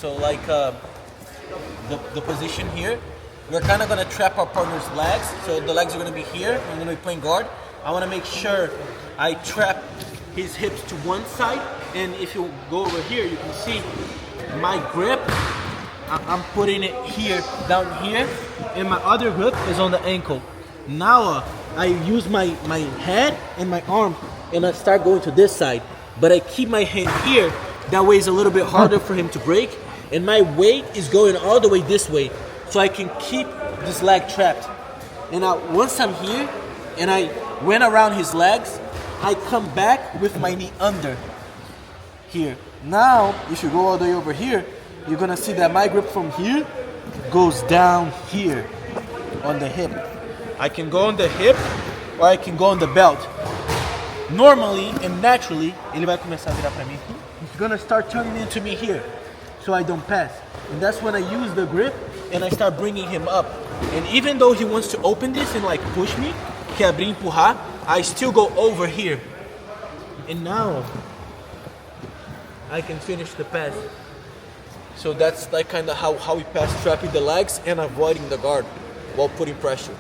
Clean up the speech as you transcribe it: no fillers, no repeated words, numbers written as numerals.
So like the position here, we're kind of gonna trap our partner's legs. So the legs are gonna be here. I'm gonna be playing guard. I wanna make sure I trap his hips to one side. And if you go over here, you can see my grip. I'm putting it here, down here, and my other grip is on the ankle. Now I use my head and my arm, and I start going to this side. But I keep my hand here. That way it's a little bit harder for him to break. And my weight is going all the way this way, so I can keep this leg trapped. And now once I'm here, and I went around his legs, I come back with my knee under here. Now, if you go all the way over here, you're gonna see that my grip from here goes down here on the hip. I can go on the hip or I can go on the belt. Normally and naturally, ele vai começar a virar pra mim aqui. He's gonna start turning into me here, so I don't pass. And that's when I use the grip and I start bringing him up. And even though he wants to open this and like push me, que abrir e empurrar, I still go over here. And now I can finish the pass. So that's like kind of how we pass, trapping the legs and avoiding the guard while putting pressure.